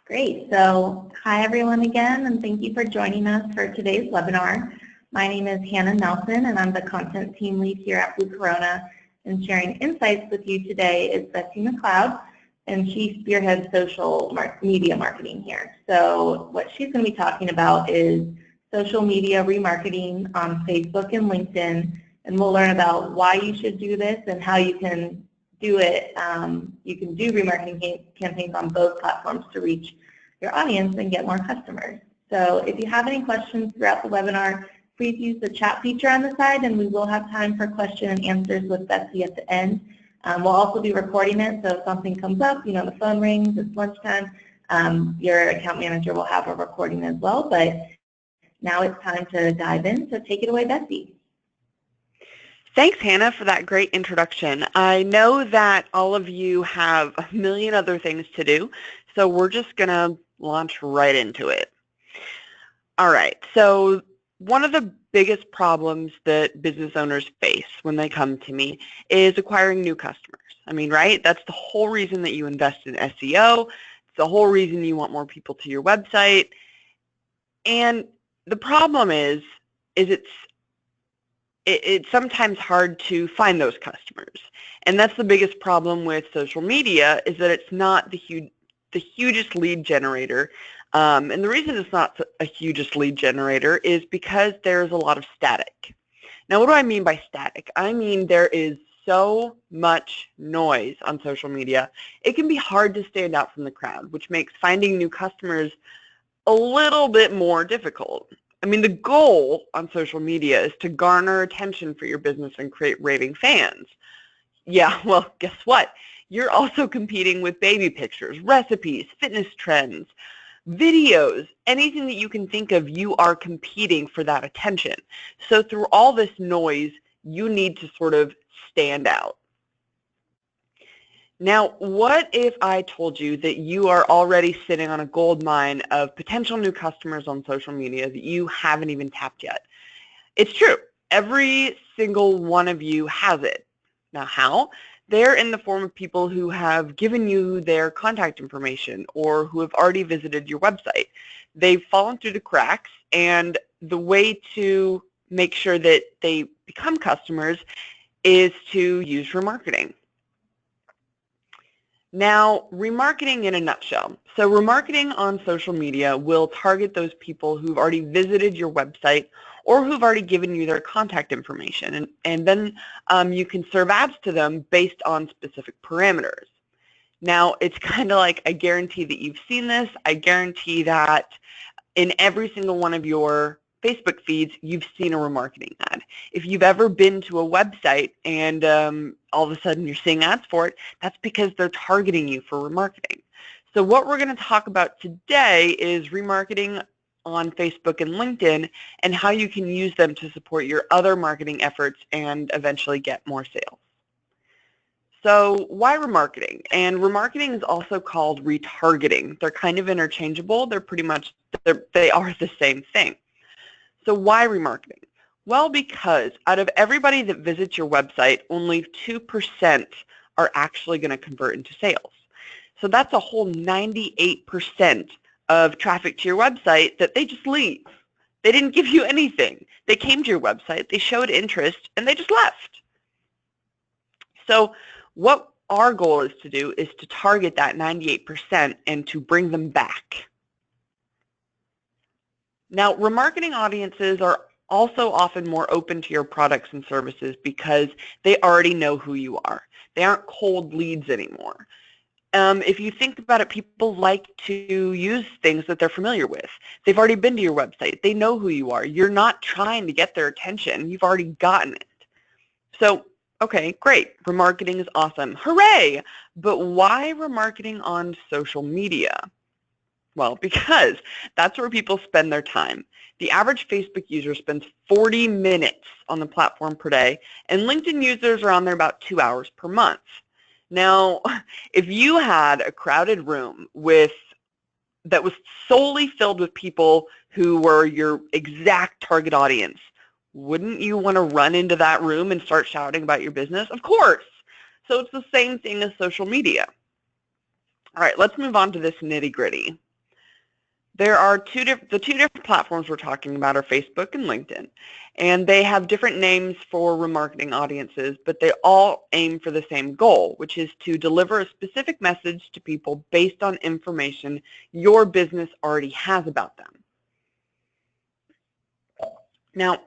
Great. So hi everyone again, and thank you for joining us for today's webinar. My name is Hannah Nelson, and I'm the content team lead here at Blue Corona. And sharing insights with you today is Betsy McLeod, and she spearheads social media marketing here. So what she's going to be talking about is social media remarketing on Facebook and LinkedIn, and we'll learn about why you should do this and how you can do it. You can do remarketing campaigns on both platforms to reach your audience and get more customers. So if you have any questions throughout the webinar, please use the chat feature on the side, and we will have time for question and answers with Betsy at the end. We'll also be recording it, so if something comes up, the phone rings, it's lunchtime, your account manager will have a recording as well. But now it's time to dive in, so take it away, Betsy. Thanks, Hannah, for that great introduction. I know that all of you have a million other things to do, so we're just going to launch right into it. All right, so one of the biggest problems that business owners face when they come to me is acquiring new customers. I mean, right? That's the whole reason that you invest in SEO. It's the whole reason you want more people to your website. And the problem is it's sometimes hard to find those customers. And that's the biggest problem with social media, is that it's not the hugest lead generator. And the reason it's not a hugest lead generator is because there's a lot of static. Now, what do I mean by static? I mean there is so much noise on social media. It can be hard to stand out from the crowd, which makes finding new customers a little bit more difficult. I mean, the goal on social media is to garner attention for your business and create raving fans. Yeah, well, guess what? You're also competing with baby pictures, recipes, fitness trends, videos, anything that you can think of. You are competing for that attention. So through all this noise, you need to sort of stand out. Now, what if I told you that you are already sitting on a gold mine of potential new customers on social media that you haven't even tapped yet? It's true. Every single one of you has it. Now, how? They're in the form of people who have given you their contact information or who have already visited your website. They've fallen through the cracks, and the way to make sure that they become customers is to use remarketing. Now, remarketing in a nutshell. So remarketing on social media will target those people who've already visited your website or who've already given you their contact information. And then you can serve ads to them based on specific parameters. Now, it's kind of like, I guarantee that you've seen this. I guarantee that in every single one of your Facebook feeds, you've seen a remarketing ad. If you've ever been to a website and all of a sudden you're seeing ads for it, that's because they're targeting you for remarketing. So what we're going to talk about today is remarketing on Facebook and LinkedIn and how you can use them to support your other marketing efforts and eventually get more sales. So why remarketing? And remarketing is also called retargeting. They're kind of interchangeable. They are the same thing. So why remarketing? Well, because out of everybody that visits your website, only 2% are actually going to convert into sales. So that's a whole 98% of traffic to your website that they just leave. They didn't give you anything. They came to your website, they showed interest, and they just left. So what our goal is to do is to target that 98% and to bring them back. Now, remarketing audiences are also often more open to your products and services because they already know who you are. They aren't cold leads anymore. If you think about it, people like to use things that they're familiar with. They've already been to your website. They know who you are. You're not trying to get their attention. You've already gotten it. So, okay, great. Remarketing is awesome. Hooray! But why remarketing on social media? Well, because that's where people spend their time. The average Facebook user spends 40 minutes on the platform per day, and LinkedIn users are on there about 2 hours per month. Now, if you had a crowded room that was solely filled with people who were your exact target audience, wouldn't you want to run into that room and start shouting about your business? Of course. So it's the same thing as social media. All right, let's move on to this nitty-gritty. There are the two different platforms we're talking about are Facebook and LinkedIn, and they have different names for remarketing audiences, but they all aim for the same goal, which is to deliver a specific message to people based on information your business already has about them. Now,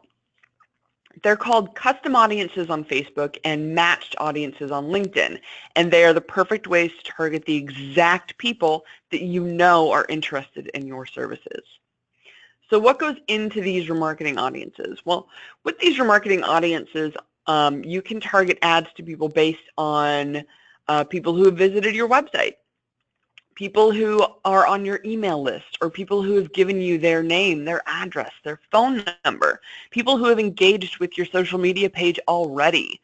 they're called custom audiences on Facebook and matched audiences on LinkedIn, and they are the perfect ways to target the exact people that you know are interested in your services. So what goes into these remarketing audiences? Well, with these remarketing audiences, you can target ads to people based on people who have visited your website, people who are on your email list, or people who have given you their name, their address, their phone number, people who have engaged with your social media page already.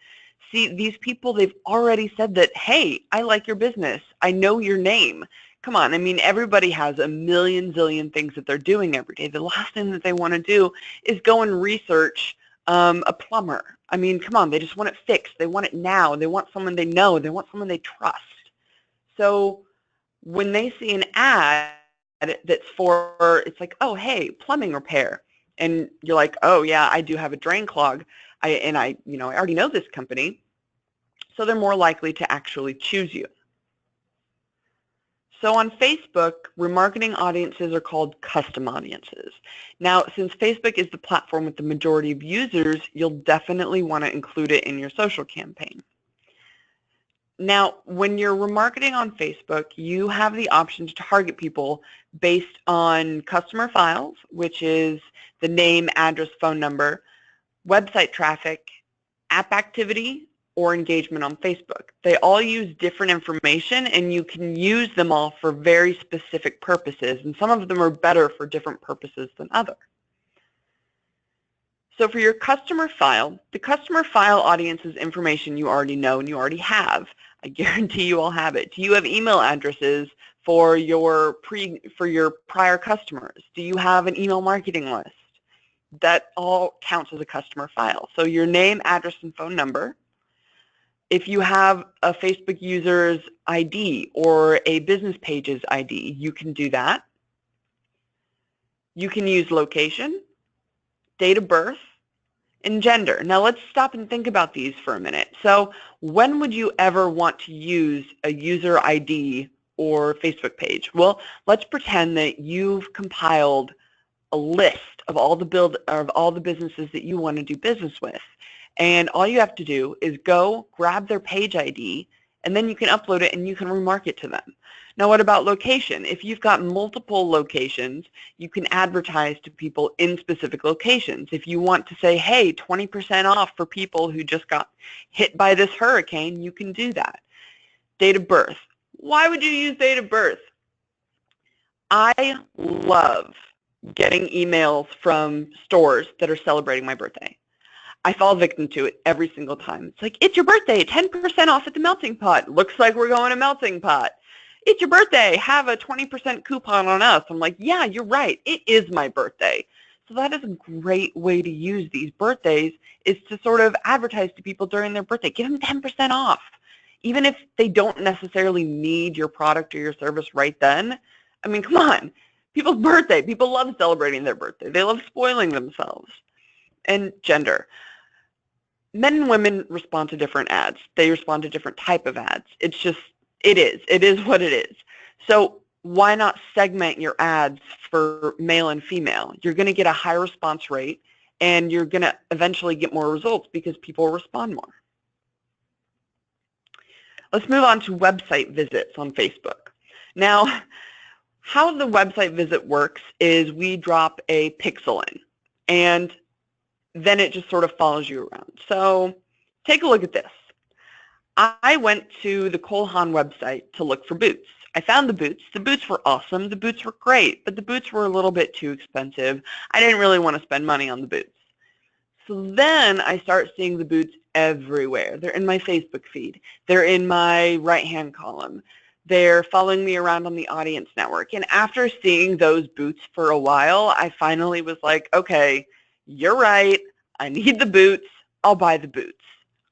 See, these people, they've already said that, hey, I like your business. I know your name. Come on, I mean, everybody has a million zillion things that they're doing every day. The last thing that they want to do is go and research a plumber. I mean, come on, they just want it fixed. They want it now. They want someone they know. They want someone they trust. So when they see an ad that's for, it's like, oh, hey, plumbing repair, and you're like, oh yeah, I do have a drain clog, I already know this company, so they're more likely to actually choose you. So on Facebook, remarketing audiences are called custom audiences. Now, since Facebook is the platform with the majority of users, you'll definitely want to include it in your social campaign. Now, when you're remarketing on Facebook, you have the option to target people based on customer files, which is the name, address, phone number, website traffic, app activity, or engagement on Facebook. They all use different information, and you can use them all for very specific purposes, and some of them are better for different purposes than others. So for your customer file, the customer file audience's information you already know and you already have. I guarantee you all have it. Do you have email addresses for your prior customers? Do you have an email marketing list? That all counts as a customer file. So your name, address, and phone number. If you have a Facebook user's ID or a business page's ID, you can do that. You can use location, date of birth, and gender. Now let's stop and think about these for a minute. So when would you ever want to use a user ID or Facebook page? Well, let's pretend that you've compiled a list of all the businesses that you want to do business with. And all you have to do is go grab their page ID, and then you can upload it and you can remarket to them. Now, what about location? If you've got multiple locations, you can advertise to people in specific locations. If you want to say, hey, 20% off for people who just got hit by this hurricane, you can do that. Date of birth. Why would you use date of birth? I love getting emails from stores that are celebrating my birthday. I fall victim to it every single time. It's like, it's your birthday, 10% off at the Melting Pot. Looks like we're going to Melting Pot. It's your birthday, have a 20% coupon on us. I'm like, yeah, you're right, it is my birthday. So that is a great way to use these birthdays, is to sort of advertise to people during their birthday. Give them 10% off. Even if they don't necessarily need your product or your service right then. I mean, come on, people's birthday. People love celebrating their birthday. They love spoiling themselves. And gender. Men and women respond to different ads. They respond to different type of ads. It's just, it is what it is. So why not segment your ads for male and female? You're going to get a high response rate, and you're going to eventually get more results because people respond more. Let's move on to website visits on Facebook. Now, how the website visit works is we drop a pixel in, and then it just sort of follows you around. So take a look at this. I went to the Cole Haan website to look for boots. I found the boots. The boots were awesome. The boots were great, but the boots were a little bit too expensive. I didn't really want to spend money on the boots. So then I start seeing the boots everywhere. They're in my Facebook feed. They're in my right-hand column. They're following me around on the audience network. And after seeing those boots for a while, I finally was like, okay, you're right. I need the boots. I'll buy the boots.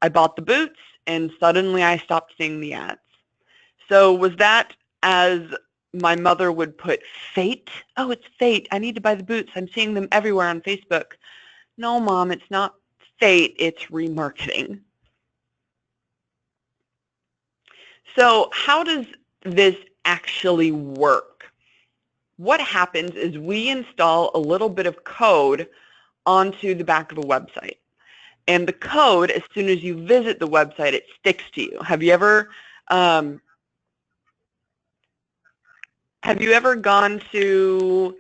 I bought the boots, and suddenly I stopped seeing the ads. So was that as my mother would put fate. Oh, it's fate. I need to buy the boots. I'm seeing them everywhere on Facebook. No, Mom, it's not fate. It's remarketing. So how does this actually work? What happens is we install a little bit of code onto the back of a website. And the code, as soon as you visit the website, it sticks to you. Have you ever gone to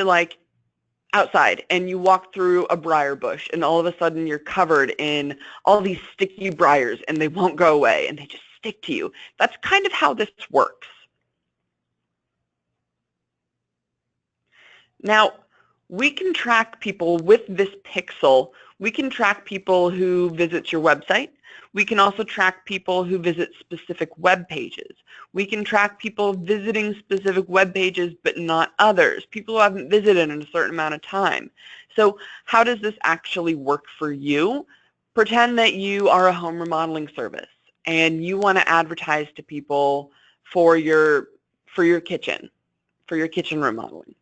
like outside and you walk through a briar bush and all of a sudden you're covered in all these sticky briars and they won't go away and they just stick to you? That's kind of how this works. Now, we can track people with this pixel. We can track people who visit your website. We can also track people who visit specific web pages. We can track people visiting specific web pages but not others, people who haven't visited in a certain amount of time. So how does this actually work for you? Pretend that you are a home remodeling service and you want to advertise to people for your kitchen remodeling.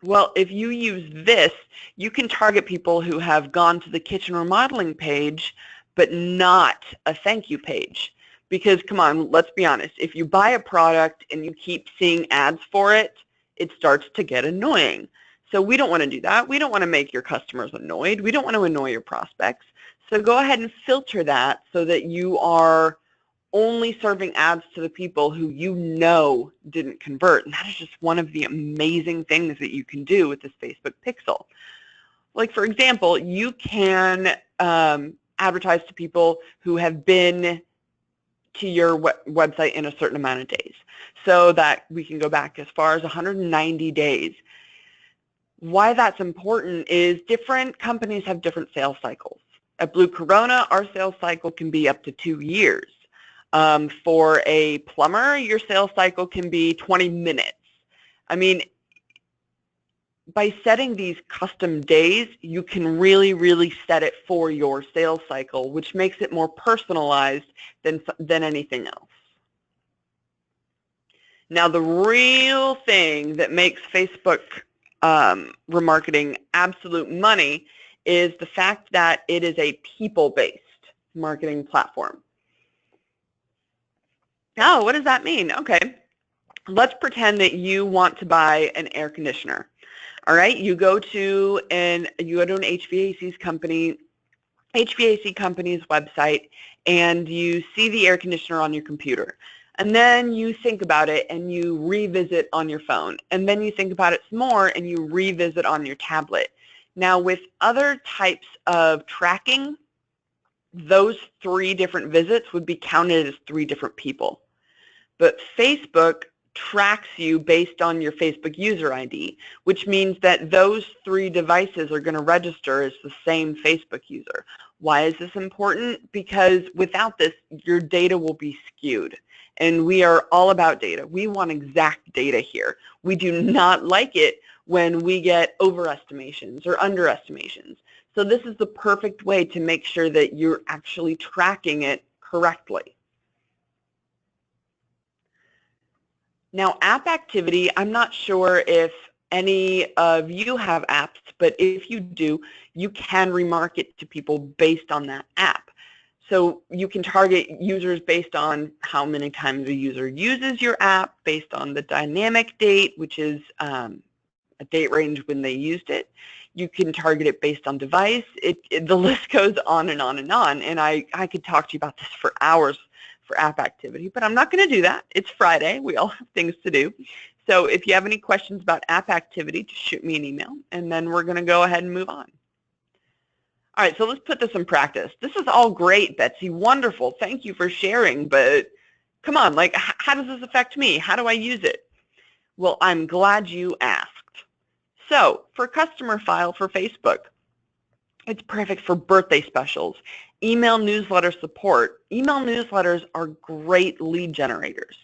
Well, if you use this, you can target people who have gone to the kitchen remodeling page, but not a thank you page. Because, come on, let's be honest, if you buy a product and you keep seeing ads for it, it starts to get annoying. So we don't want to do that. We don't want to make your customers annoyed. We don't want to annoy your prospects. So go ahead and filter that so that you are only serving ads to the people who you know didn't convert. And that is just one of the amazing things that you can do with this Facebook pixel. Like, for example, you can advertise to people who have been to your website in a certain amount of days, so that we can go back as far as 190 days. Why that's important is different companies have different sales cycles. At Blue Corona, our sales cycle can be up to 2 years. For a plumber, your sales cycle can be 20 minutes. I mean, by setting these custom days, you can really, really set it for your sales cycle, which makes it more personalized than anything else. Now, the real thing that makes Facebook remarketing absolute money is the fact that it is a people-based marketing platform. Oh, what does that mean? Okay, let's pretend that you want to buy an air conditioner. All right, you go to an HVAC company's website and you see the air conditioner on your computer. And then you think about it and you revisit on your phone. And then you think about it some more and you revisit on your tablet. Now, with other types of tracking, those 3 different visits would be counted as 3 different people. But Facebook tracks you based on your Facebook user ID, which means that those 3 devices are going to register as the same Facebook user. Why is this important? Because without this, your data will be skewed. And we are all about data. We want exact data here. We do not like it when we get overestimations or underestimations. So this is the perfect way to make sure that you're actually tracking it correctly. Now, app activity, I'm not sure if any of you have apps, but if you do, you can remarket to people based on that app. So you can target users based on how many times a user uses your app, based on the dynamic date, which is a date range when they used it. You can target it based on device. The list goes on and on and on. And I could talk to you about this for hours for app activity, but I'm not going to do that. It's Friday. We all have things to do. So if you have any questions about app activity, just shoot me an email, and then we're going to go ahead and move on. All right, so let's put this in practice. This is all great, Betsy. Wonderful. Thank you for sharing, but come on, like, how does this affect me? How do I use it? Well, I'm glad you asked. So for customer file for Facebook, it's perfect for birthday specials, email newsletter support. Email newsletters are great lead generators.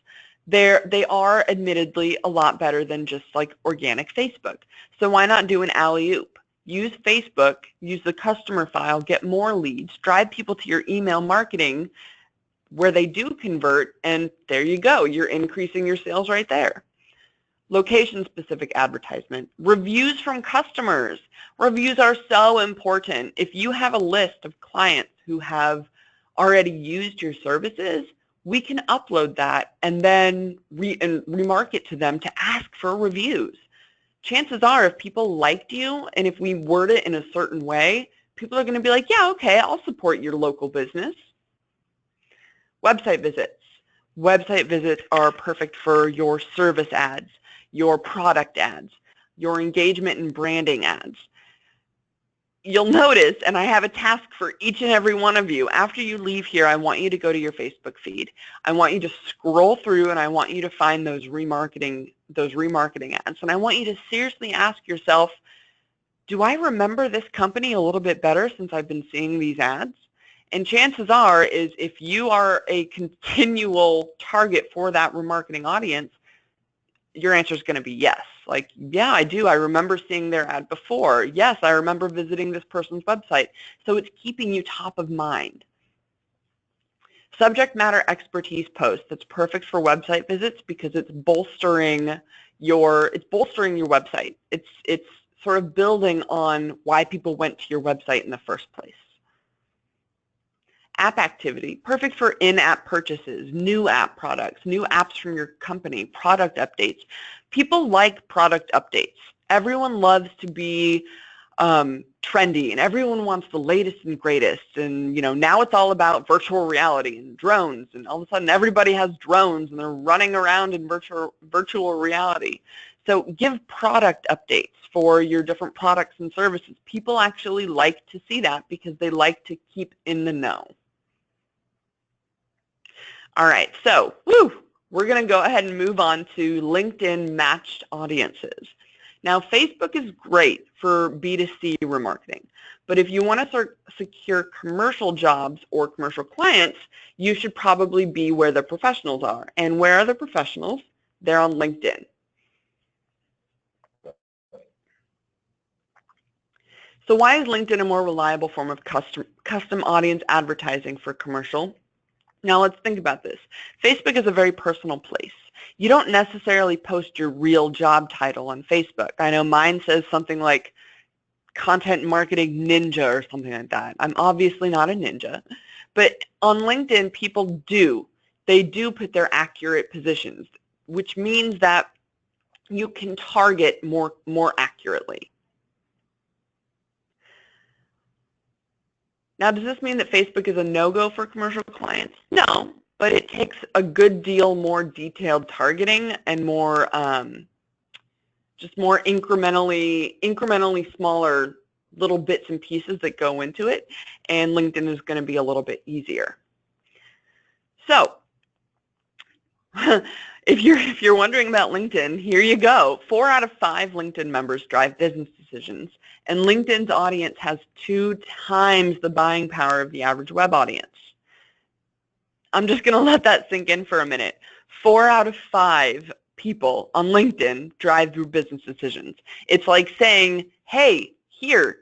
They are admittedly a lot better than just like organic Facebook. So why not do an alley-oop? Use Facebook, use the customer file, get more leads, drive people to your email marketing where they do convert, and there you go. You're increasing your sales right there. Location-specific advertisement. Reviews from customers. Reviews are so important. If you have a list of clients who have already used your services, we can upload that and then remarket to them to ask for reviews. Chances are, if people liked you and if we word it in a certain way, people are going to be like, yeah, okay, I'll support your local business. Website visits. Website visits are perfect for your service ads, your product ads, your engagement and branding ads. You'll notice, and I have a task for each and every one of you, after you leave here, I want you to go to your Facebook feed. I want you to scroll through and I want you to find those remarketing ads. And I want you to seriously ask yourself, do I remember this company a little bit better since I've been seeing these ads? And chances are is if you are a continual target for that remarketing audience, your answer is going to be yes. Like, yeah, I do. I remember seeing their ad before. Yes, I remember visiting this person's website. So it's keeping you top of mind. Subject matter expertise posts. That's perfect for website visits because it's bolstering your website. It's sort of building on why people went to your website in the first place. App activity, perfect for in-app purchases, new app products, new apps from your company, product updates. People like product updates. Everyone loves to be trendy, and everyone wants the latest and greatest. And now it's all about virtual reality and drones, and all of a sudden everybody has drones and they're running around in virtual reality. So give product updates for your different products and services. People actually like to see that because they like to keep in the know. All right, so we're going to go ahead and move on to LinkedIn matched audiences. Now, Facebook is great for B2C remarketing, but if you want to secure commercial jobs or commercial clients, you should probably be where the professionals are. And where are the professionals? They're on LinkedIn. So why is LinkedIn a more reliable form of custom audience advertising for commercial? Now let's think about this. Facebook is a very personal place. You don't necessarily post your real job title on Facebook. I know mine says something like content marketing ninja or something like that. I'm obviously not a ninja. But on LinkedIn, people do. They do put their accurate positions, which means that you can target more accurately. Now, does this mean that Facebook is a no-go for commercial clients? No, but it takes a good deal more detailed targeting and more, just more incrementally smaller little bits and pieces that go into it, and LinkedIn is going to be a little bit easier. So, if you're wondering about LinkedIn, here you go. 4 out of 5 LinkedIn members drive business decisions, and LinkedIn's audience has 2 times the buying power of the average web audience. I'm just going to let that sink in for a minute. 4 out of 5 people on LinkedIn drive through business decisions. It's like saying, hey, here,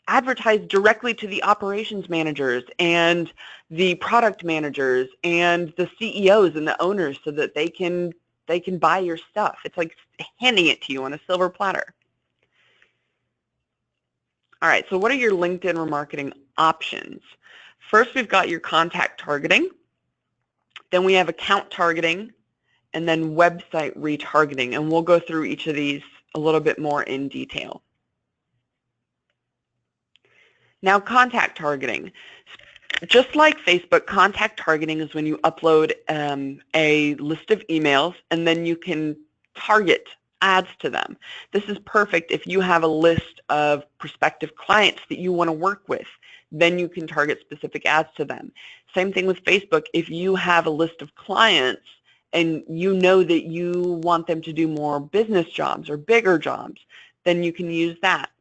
advertise directly to the operations managers and the product managers and the CEOs and the owners so that they can buy your stuff. It's like handing it to you on a silver platter. All right, so what are your LinkedIn remarketing options? First, we've got your contact targeting. Then we have account targeting, and then website retargeting. And we'll go through each of these a little bit more in detail. Now, contact targeting. Just like Facebook, contact targeting is when you upload a list of emails and then you can target ads to them. This is perfect if you have a list of prospective clients that you want to work with. Then you can target specific ads to them. Same thing with Facebook. If you have a list of clients and you know that you want them to do more business jobs or bigger jobs, then you can use that.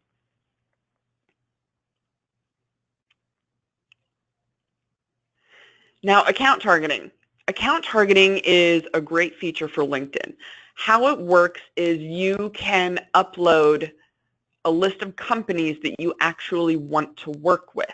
Now, account targeting. Account targeting is a great feature for LinkedIn. How it works is you can upload a list of companies that you actually want to work with,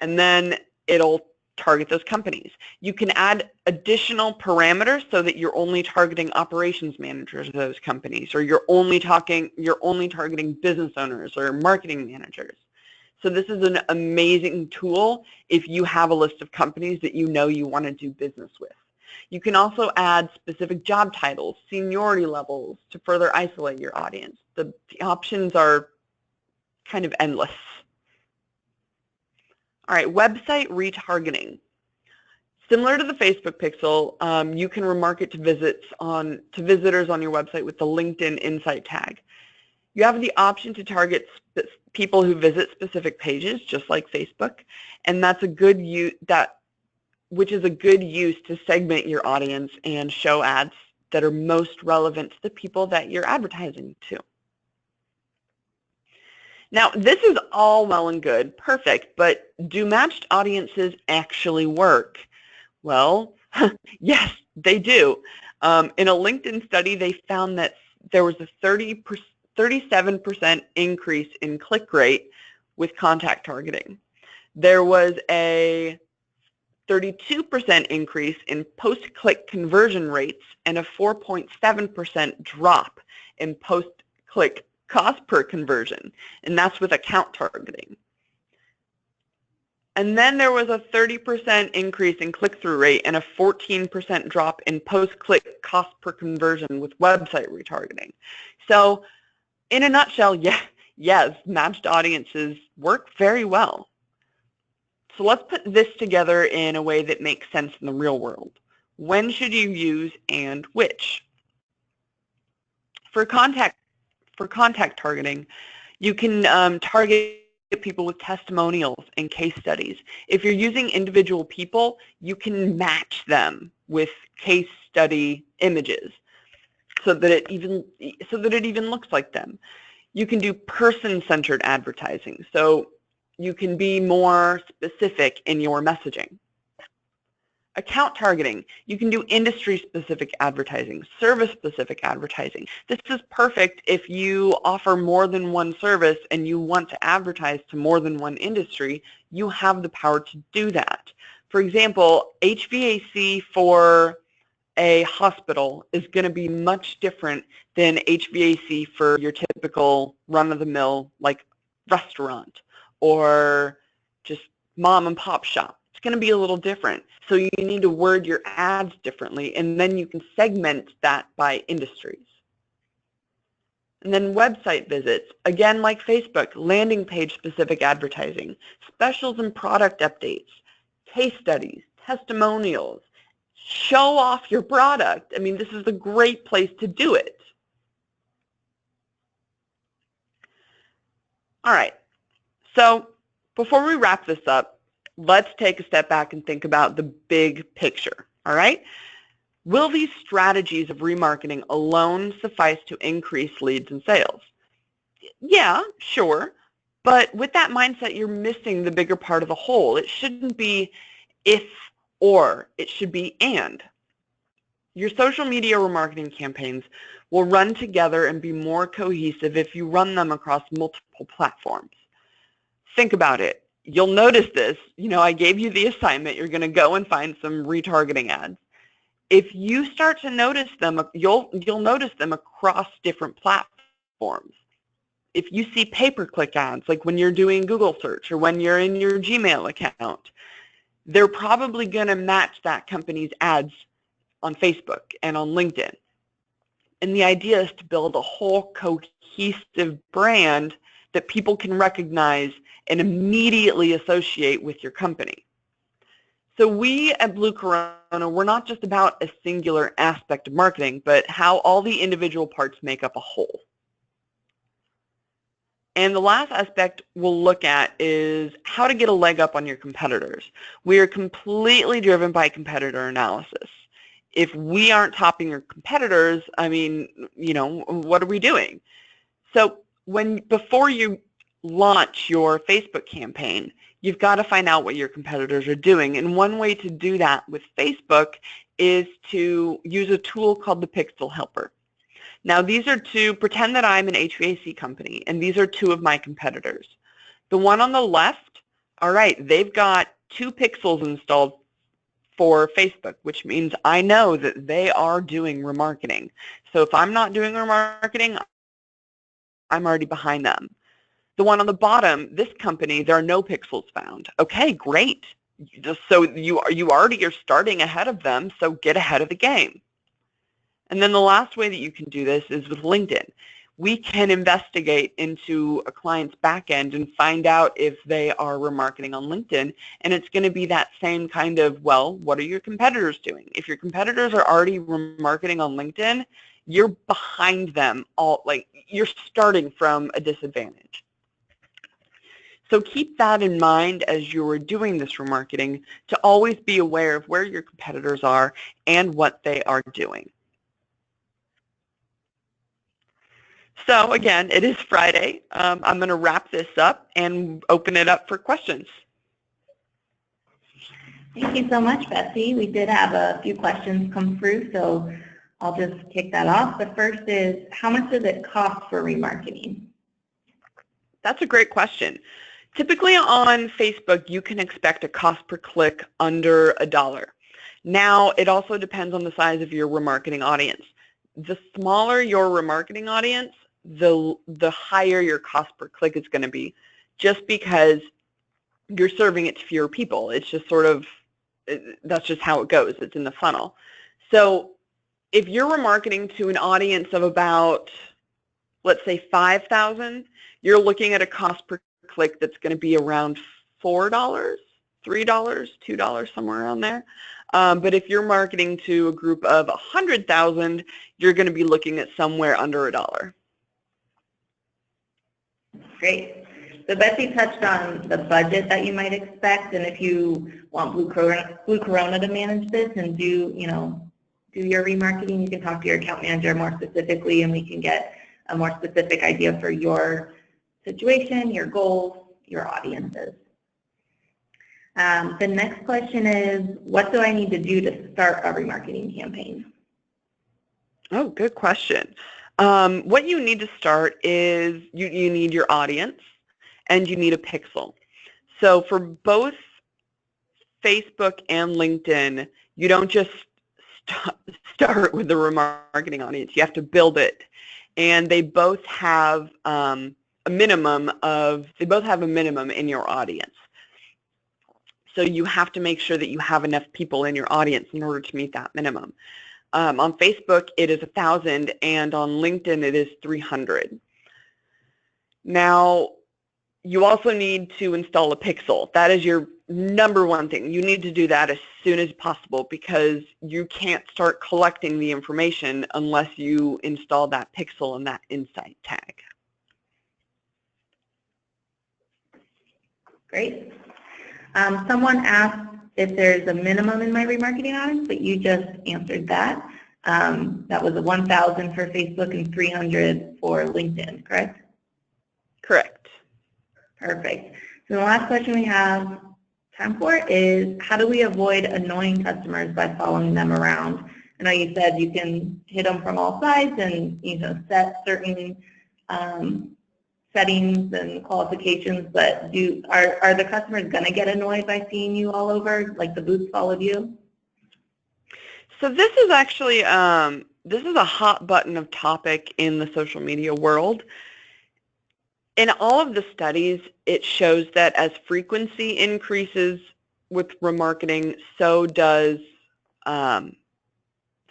and then it'll target those companies. You can add additional parameters so that you're only targeting operations managers of those companies, or you're only targeting business owners or marketing managers. So this is an amazing tool if you have a list of companies that you know you want to do business with. You can also add specific job titles, seniority levels to further isolate your audience. The options are kind of endless. All right, website retargeting. Similar to the Facebook pixel, you can remarket to visitors on your website with the LinkedIn Insight tag. You have the option to target people who visit specific pages, just like Facebook, and that's a good use. Which is a good use to segment your audience and show ads that are most relevant to the people that you're advertising to. Now, this is all well and good, perfect, but do matched audiences actually work? Well, yes, they do. In a LinkedIn study, they found that there was a 37% increase in click rate with contact targeting. There was a 32% increase in post-click conversion rates and a 4.7% drop in post-click cost per conversion, and that's with account targeting. And then there was a 30% increase in click-through rate and a 14% drop in post-click cost per conversion with website retargeting. So in a nutshell, yes, matched audiences work very well. So let's put this together in a way that makes sense in the real world. When should you use and which? For contact targeting, you can target people with testimonials and case studies. If you're using individual people, you can match them with case study images so that it even looks like them. You can do person-centered advertising, so you can be more specific in your messaging. Account targeting, you can do industry-specific advertising, service-specific advertising. This is perfect if you offer more than one service and you want to advertise to more than one industry. You have the power to do that. For example, HVAC for a hospital is going to be much different than HVAC for your typical run-of-the-mill like restaurant or just mom and pop shop. It's going to be a little different. So you need to word your ads differently, and then you can segment that by industries. And then website visits, again like Facebook, landing page specific advertising, specials and product updates, case studies, testimonials. Show off your product. I mean, this is a great place to do it. All right. So before we wrap this up, let's take a step back and think about the big picture, all right? Will these strategies of remarketing alone suffice to increase leads and sales? Yeah, sure. But with that mindset, you're missing the bigger part of the whole. It shouldn't be if or, it should be and. Your social media remarketing campaigns will run together and be more cohesive if you run them across multiple platforms. Think about it. You'll notice this. You know, I gave you the assignment. You're going to go and find some retargeting ads. If you start to notice them, you'll notice them across different platforms. If you see pay-per-click ads, like when you're doing Google search or when you're in your Gmail account, they're probably going to match that company's ads on Facebook and on LinkedIn. And the idea is to build a whole cohesive brand that people can recognize and immediately associate with your company. So we at Blue Corona, we're not just about a singular aspect of marketing, but how all the individual parts make up a whole. And the last aspect we'll look at is how to get a leg up on your competitors. We are completely driven by competitor analysis. If we aren't topping your competitors, I mean, you know, what are we doing? So before you launch your Facebook campaign, you've got to find out what your competitors are doing. And one way to do that with Facebook is to use a tool called the Pixel Helper. Now, pretend that I'm an HVAC company, and these are two of my competitors. The one on the left, all right, they've got 2 pixels installed for Facebook, which means I know that they are doing remarketing. So if I'm not doing remarketing, I'm already behind them. The one on the bottom, this company, there are no pixels found. Okay, great. So you already are starting ahead of them, so get ahead of the game. And then the last way that you can do this is with LinkedIn. We can investigate into a client's backend and find out if they are remarketing on LinkedIn, and it's going to be that same kind of, well, what are your competitors doing? If your competitors are already remarketing on LinkedIn, you're behind them all, like you're starting from a disadvantage. So keep that in mind as you're doing this remarketing, to always be aware of where your competitors are and what they are doing. So again, it is Friday. I'm going to wrap this up and open it up for questions. Thank you so much, Betsy. We did have a few questions come through, so I'll just kick that off. The first is, how much does it cost for remarketing? That's a great question. Typically on Facebook, you can expect a cost per click under $1. Now, it also depends on the size of your remarketing audience. The smaller your remarketing audience, the higher your cost per click is going to be, just because you're serving it to fewer people. It's just sort of, that's just how it goes. It's in the funnel. So if you're remarketing to an audience of about, let's say 5,000, you're looking at a cost per click that's going to be around $4, $3, $2, somewhere around there. But if you're marketing to a group of 100,000, you're going to be looking at somewhere under $1. Great. So Betsy touched on the budget that you might expect, and if you want Blue Corona to manage this and do your remarketing, you can talk to your account manager more specifically, and we can get a more specific idea for your situation, your goals, your audiences. The next question is, what do I need to do to start a remarketing campaign? Oh, good question. What you need to start is you need your audience and you need a pixel. So for both Facebook and LinkedIn, you don't just start with the remarketing audience. You have to build it. And they both have a minimum in your audience. So you have to make sure that you have enough people in your audience in order to meet that minimum. On Facebook, it is 1,000, and on LinkedIn, it is 300. Now, you also need to install a pixel. That is your number one thing. You need to do that as soon as possible, because you can't start collecting the information unless you install that pixel and that insight tag. Great. Someone asked if there's a minimum in my remarketing audience, but you just answered that. That was a 1,000 for Facebook and 300 for LinkedIn, correct? Correct. Perfect. So the last question we have time for is, how do we avoid annoying customers by following them around? I know you said you can hit them from all sides and set certain settings and qualifications, but are the customers going to get annoyed by seeing you all over, like the boots followed you? So this is actually this is a hot button of topic in the social media world. In all of the studies, it shows that as frequency increases with remarketing, so does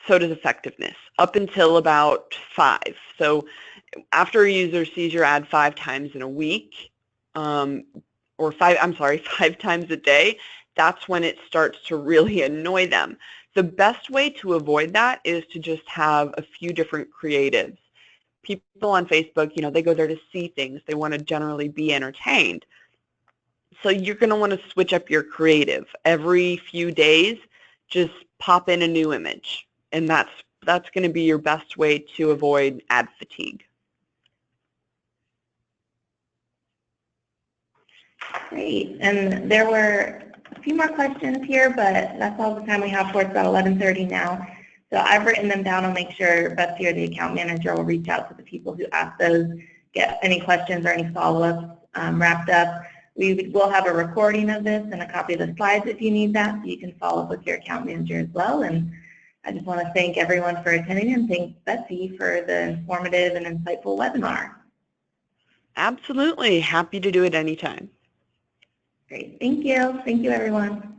effectiveness, up until about 5. So after a user sees your ad 5 times in a week, or 5 times a day, that's when it starts to really annoy them. The best way to avoid that is to just have a few different creatives. People on Facebook, they go there to see things. They want to generally be entertained. So you're going to want to switch up your creative. Every few days, just pop in a new image. And that's going to be your best way to avoid ad fatigue. Great. And there were a few more questions here, but that's all the time we have for it. It's about 11:30 now. So I've written them down. I'll make sure Betsy or the account manager will reach out to the people who asked those, get any questions or any follow-ups wrapped up. We will have a recording of this and a copy of the slides if you need that, so you can follow up with your account manager as well. And I just want to thank everyone for attending and thank Betsy for the informative and insightful webinar. Absolutely. Happy to do it anytime. Great. Thank you. Thank you, everyone.